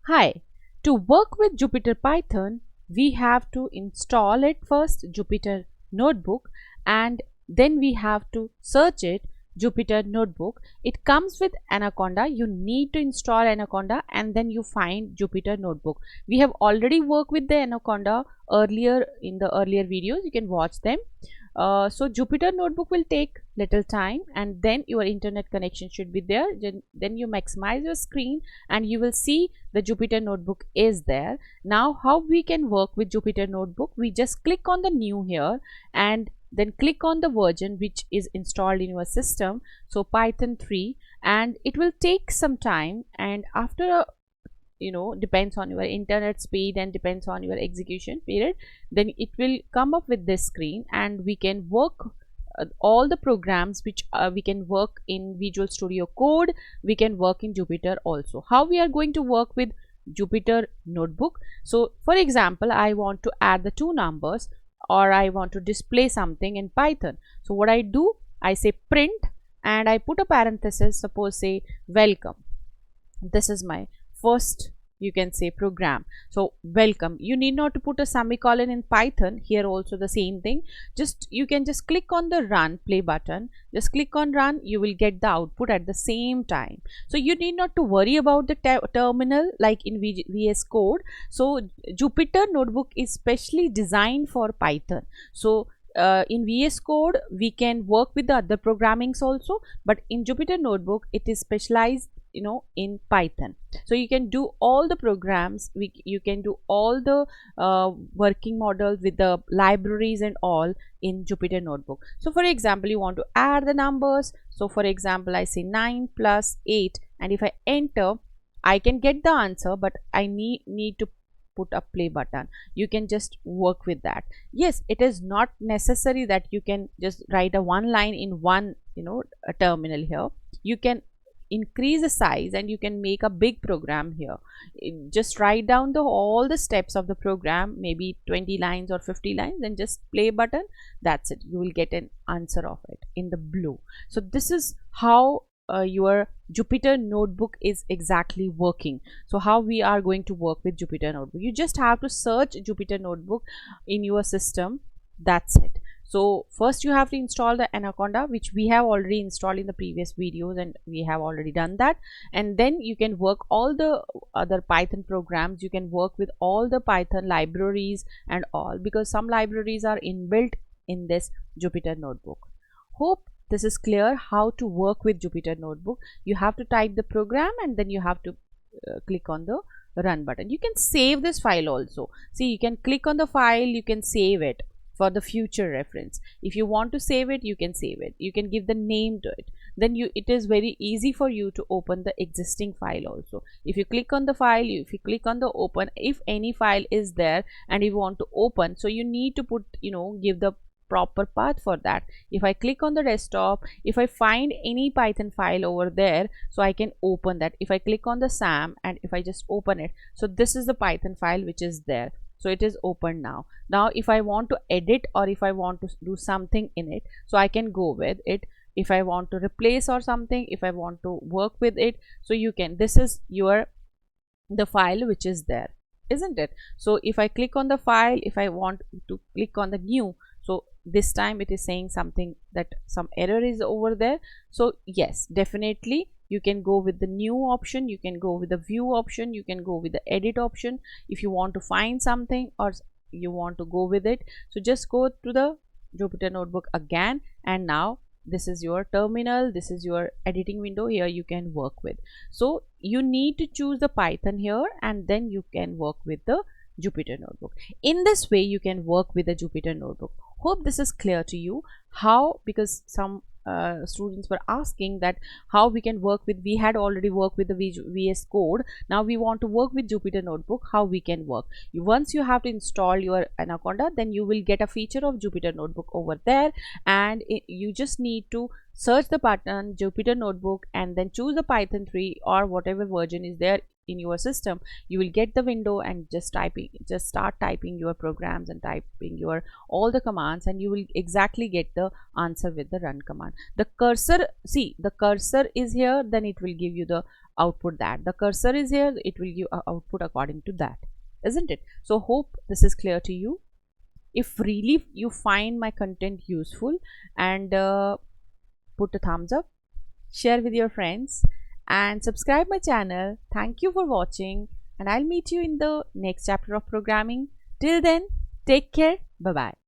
Hi, to work with Jupyter Python, we have to install it first, Jupyter Notebook, and then we have to search it, Jupyter Notebook. It comes with Anaconda. You need to install Anaconda and then you find Jupyter Notebook. We have already worked with the Anaconda earlier in the earlier videos. You can watch them. So Jupyter Notebook will take little time and then your internet connection should be there. Then you maximize your screen and you will see the Jupyter Notebook is there. Now how we can work with Jupyter Notebook? We just click on the new here and then click on the version which is installed in your system, so Python 3, and it will take some time, and after a depends on your internet speed and depends on your execution period, then it will come up with this screen and we can work all the programs which we can work in Visual Studio Code. We can work in Jupyter also. How we are going to work with Jupyter Notebook? So for example, I want to add the two numbers or I want to display something in Python. So what I do, I say print and I put a parenthesis, suppose say welcome. This is my first, you can say, program. So welcome, you need not to put a semicolon in Python. Here also the same thing, just you can just click on the run play button, just click on run, you will get the output at the same time. So you need not to worry about the terminal like in VS Code. So Jupyter Notebook is specially designed for Python. So in VS Code we can work with the other programmings also, but in Jupyter Notebook it is specialized in Python. So you can do all the programs, you can do all the working models with the libraries and all in Jupyter Notebook. So for example, you want to add the numbers. So for example, I say 9 plus 8 and if I enter, I can get the answer, but I need to put a play button. You can just work with that. Yes, it is not necessary that you can just write a one line in one a terminal here. You can increase the size and you can make a big program here. Just write down all the steps of the program, maybe 20 lines or 50 lines, and just play button. That's it, you will get an answer of it in the blue. So this is how your Jupyter Notebook is exactly working. So how we are going to work with Jupyter Notebook? You just have to search Jupyter Notebook in your system. That's it. So first you have to install the Anaconda, which we have already installed in the previous videos and we have already done that, and then you can work all the other Python programs. You can work with all the Python libraries and all, because some libraries are inbuilt in this Jupyter Notebook. Hope this is clear how to work with Jupyter Notebook. You have to type the program and then you have to click on the run button. You can save this file also. See, you can click on the file, you can save it for the future reference. If you want to save it, you can save it, you can give the name to it, then it is very easy for you to open the existing file also. If you click on the file, if you click on the open, if any file is there and you want to open, so you need to put give the proper path for that. If I click on the desktop, if I find any Python file over there, so I can open that. If I click on the SAM and if I just open it, so this is the Python file which is there. So it is open now. Now if I want to edit or if I want to do something in it, so I can go with it. If I want to replace or something, if I want to work with it, so you can. This is the file which is there, isn't it? So if I click on the file, if I want to click on the new, so this time it is saying something that some error is over there. So yes, definitely you can go with the new option, you can go with the view option, you can go with the edit option if you want to find something or you want to go with it. So just go to the Jupyter Notebook again, and now this is your terminal, this is your editing window. Here you can work with. So you need to choose the Python here and then you can work with the Jupyter Notebook. In this way you can work with the Jupyter Notebook. Hope this is clear to you. How? Because some students were asking that how we can work with, we had already worked with the VS Code, now we want to work with Jupyter Notebook. How we can work? Once you have to install your Anaconda, then you will get a feature of Jupyter Notebook over there, and you just need to search the button Jupyter Notebook and then choose the Python 3 or whatever version is there in your system. You will get the window and just start typing your programs and typing your all the commands, and you will exactly get the answer with the run command. The cursor, see, the cursor is here, then it will give you the output that. The cursor is here, it will give output according to that, isn't it? So hope this is clear to you. If really you find my content useful, and put a thumbs up, share with your friends, and subscribe my channel. Thank you for watching, and I'll meet you in the next chapter of programming. Till then, take care. Bye bye.